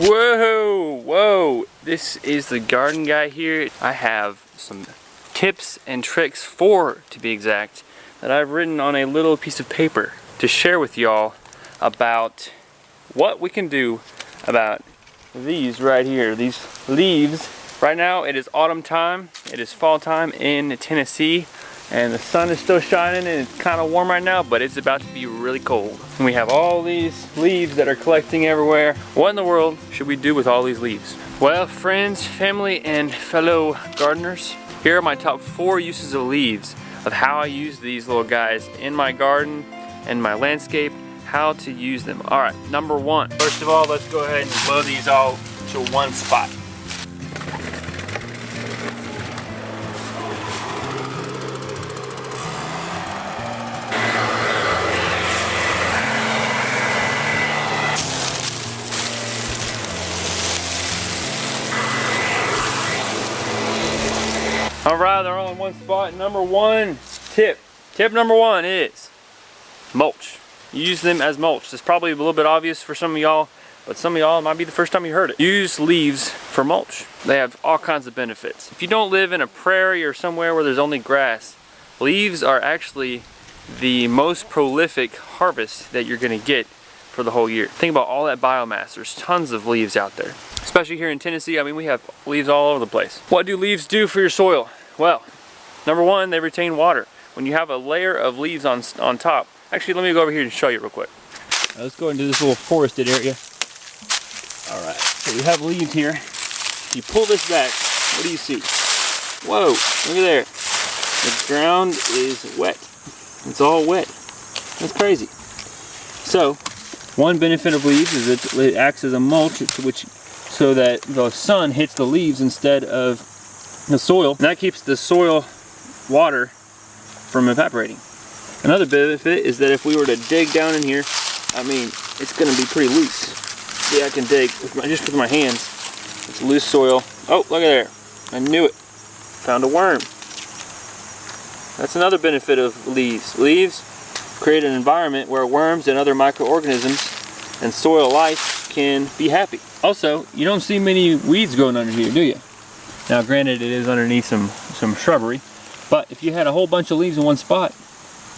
Whoa, this is the garden guy here. I have some tips and tricks, 4 to be exact, that I've written on a little piece of paper to share with y'all about what we can do about these right here, these leaves. Right now it is autumn time, it is fall time in Tennessee, and the sun is still shining and it's kind of warm right now, but it's about to be really cold. And we have all these leaves that are collecting everywhere. What in the world should we do with all these leaves? Well, friends, family, and fellow gardeners, here are my top 4 uses of leaves, of how I use these little guys in my garden and my landscape, how to use them. All right, number 1. First of all, let's go ahead and blow these all to one spot. Alright, they're all in one spot. Number 1 tip. Tip number 1 is mulch. Use them as mulch. It's probably a little bit obvious for some of y'all, but some of y'all, it might be the first time you heard it. Use leaves for mulch. They have all kinds of benefits. If you don't live in a prairie or somewhere where there's only grass, leaves are actually the most prolific harvest that you're going to get for the whole year. Think about all that biomass. There's tons of leaves out there. Especially here in Tennessee, I mean, we have leaves all over the place. What do leaves do for your soil? Well, number 1, they retain water. When you have a layer of leaves on top, actually, let me go over here and show you real quick. Let's go into this little forested area. All right, so we have leaves here. You pull this back, what do you see? Whoa, look at there. The ground is wet. It's all wet. That's crazy. So, one benefit of leaves is it acts as a mulch, so that the sun hits the leaves instead of the soil, and that keeps the soil water from evaporating. Another benefit is that if we were to dig down in here, I mean, it's going to be pretty loose. See, I can dig just with my hands. It's loose soil. Oh, look at there. I knew it. Found a worm. That's another benefit of leaves. Leaves create an environment where worms and other microorganisms and soil life can be happy. Also, you don't see many weeds growing under here, do you? Now, granted, it is underneath some shrubbery, but if you had a whole bunch of leaves in one spot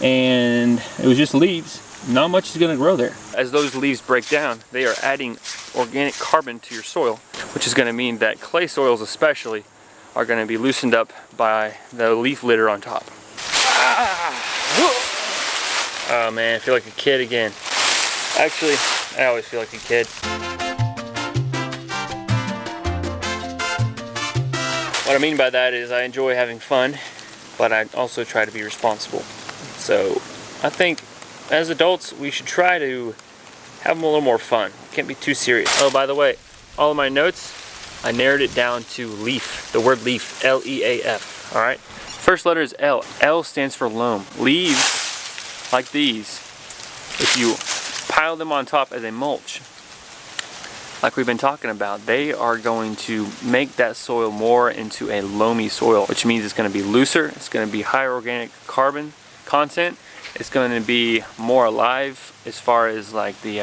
and it was just leaves, not much is going to grow there. As those leaves break down, they are adding organic carbon to your soil, which is going to mean that clay soils especially are going to be loosened up by the leaf litter on top. Oh man, I feel like a kid again. Actually, I always feel like a kid. What I mean by that is I enjoy having fun, but I also try to be responsible. So I think as adults we should try to have a little more fun. Can't be too serious. Oh, by the way, all of my notes, I narrowed it down to leaf. The word leaf, L-E-A-F, all right? First letter is L. L stands for loam. Leaves like these, if you pile them on top as a mulch, like we've been talking about, they are going to make that soil more into a loamy soil, which means it's going to be looser, it's going to be higher organic carbon content, it's going to be more alive as far as like the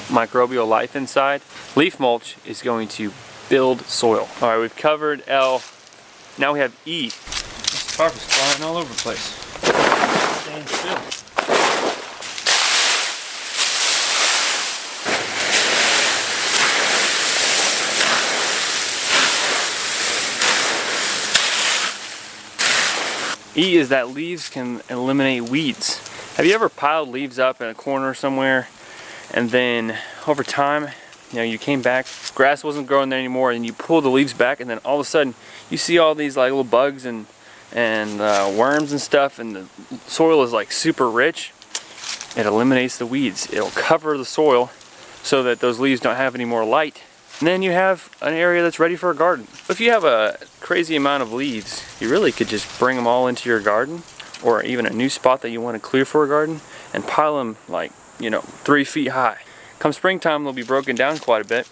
microbial life inside. Leaf mulch is going to build soil. All right, we've covered L. Now we have E. This tarp is flying all over the place. Staying still. E is that leaves can eliminate weeds. Have you ever piled leaves up in a corner somewhere and then over time, you know, you came back, grass wasn't growing there anymore, and you pull the leaves back and then all of a sudden you see all these like little bugs and worms and stuff, and the soil is like super rich. It eliminates the weeds. It'll cover the soil so that those leaves don't have any more light. And then you have an area that's ready for a garden. If you have a crazy amount of leaves, you really could just bring them all into your garden, or even a new spot that you want to clear for a garden, and pile them like, 3 feet high. Come springtime, they'll be broken down quite a bit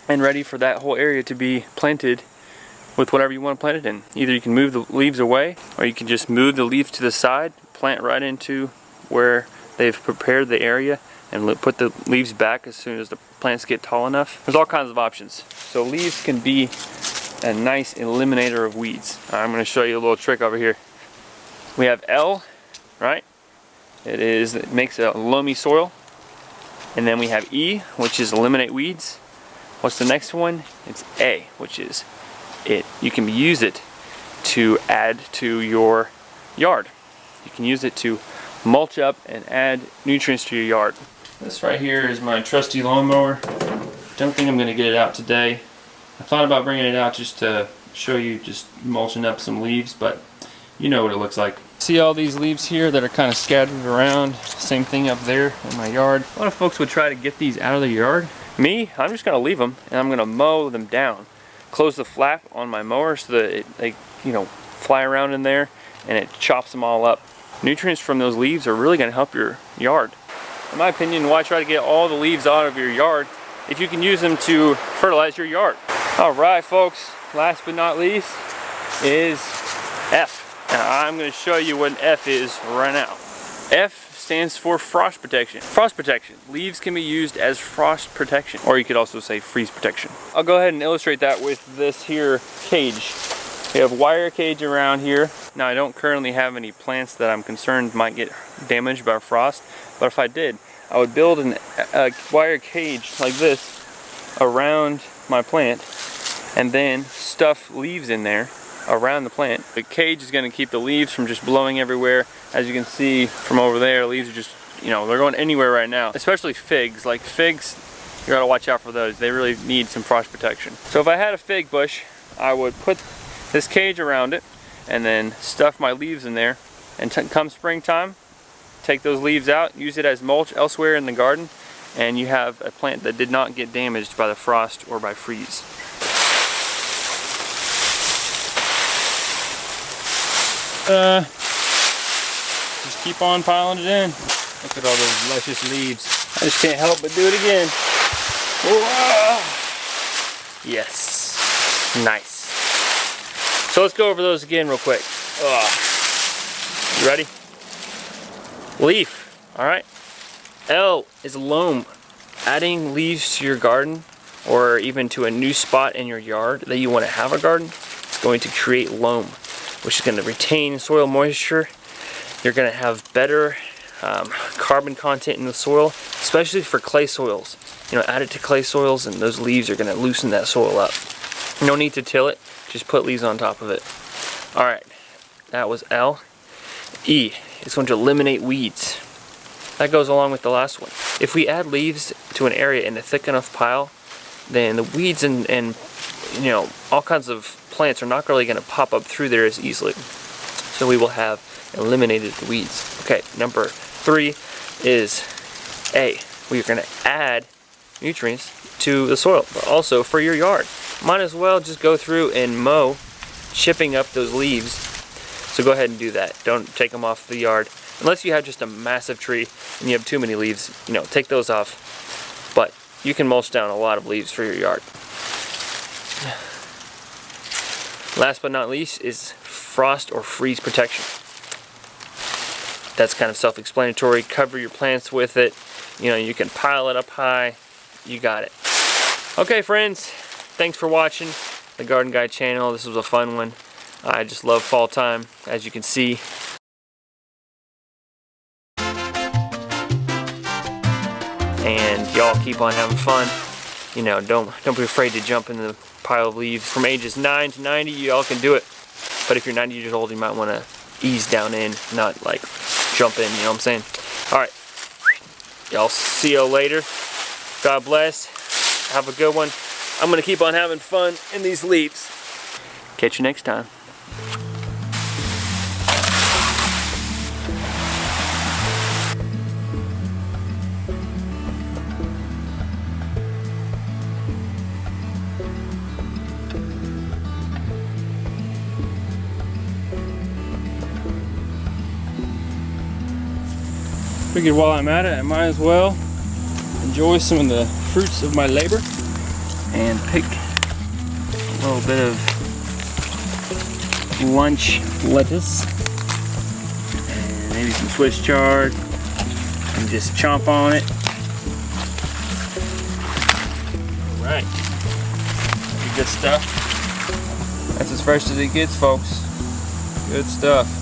and ready for that whole area to be planted with whatever you want to plant it in. Either you can move the leaves away, or you can just move the leaves to the side, plant right into where they've prepared the area and put the leaves back as soon as the plants get tall enough. There's all kinds of options. So leaves can be a nice eliminator of weeds. I'm going to show you a little trick over here. We have L, right? It makes a loamy soil. And then we have E, which is eliminate weeds. What's the next one? It's A, which is it. You can use it to add to your yard. You can use it to mulch up and add nutrients to your yard. This right here is my trusty lawnmower. Don't think I'm going to get it out today. I thought about bringing it out just to show you just mulching up some leaves, but you know what it looks like. See all these leaves here that are kind of scattered around? Same thing up there in my yard. A lot of folks would try to get these out of their yard. Me, I'm just going to leave them and I'm going to mow them down. Close the flap on my mower so that they fly around in there and it chops them all up. Nutrients from those leaves are really going to help your yard. In my opinion, why try to get all the leaves out of your yard if you can use them to fertilize your yard? Alright folks, last but not least is F. Now I'm going to show you what an F is right now. F stands for frost protection. Frost protection. Leaves can be used as frost protection, or you could also say freeze protection. I'll go ahead and illustrate that with this here cage. We have wire cage around here. Now I don't currently have any plants that I'm concerned might get damaged by frost, but if I did, I would build a wire cage like this around my plant and then stuff leaves in there around the plant. The cage is going to keep the leaves from just blowing everywhere. As you can see from over there, leaves are just, they're going anywhere right now. Especially figs. Like figs, you gotta watch out for those. They really need some frost protection. So if I had a fig bush, I would put this cage around it and then stuff my leaves in there, and come springtime, take those leaves out, use it as mulch elsewhere in the garden, and you have a plant that did not get damaged by the frost or by freeze. Just keep on piling it in. Look at all those luscious leaves. I just can't help but do it again. Whoa. Yes, nice. So let's go over those again real quick. You ready? Leaf, all right. L is loam. Adding leaves to your garden or even to a new spot in your yard that you want to have a garden is going to create loam, which is going to retain soil moisture. You're going to have better carbon content in the soil, especially for clay soils. Add it to clay soils and those leaves are going to loosen that soil up. No need to till it, just put leaves on top of it. Alright, that was L. E is going to eliminate weeds. That goes along with the last one. If we add leaves to an area in a thick enough pile, then the weeds and all kinds of plants are not really going to pop up through there as easily. So we will have eliminated the weeds. Okay, number 3 is A. We're going to add nutrients to the soil, but also for your yard. Might as well just go through and mow, chipping up those leaves. So go ahead and do that. Don't take them off the yard. Unless you have just a massive tree and you have too many leaves, take those off. But you can mulch down a lot of leaves for your yard. Last but not least is frost or freeze protection. That's kind of self-explanatory. Cover your plants with it. You can pile it up high. You got it. Okay, friends. Thanks for watching the Garden Guy channel. This was a fun one. I just love fall time, as you can see. And y'all keep on having fun. Don't be afraid to jump in the pile of leaves. From ages 9 to 90, y'all can do it. But if you're 90 years old, you might want to ease down in, not like jump in, you know what I'm saying? Alright, y'all see you later. God bless. Have a good one. I'm going to keep on having fun in these leaves. Catch you next time. Figured while I'm at it, I might as well enjoy some of the fruits of my labor and pick a little bit of lunch lettuce and maybe some Swiss chard and just chomp on it. Alright. Good stuff. That's as fresh as it gets, folks. Good stuff.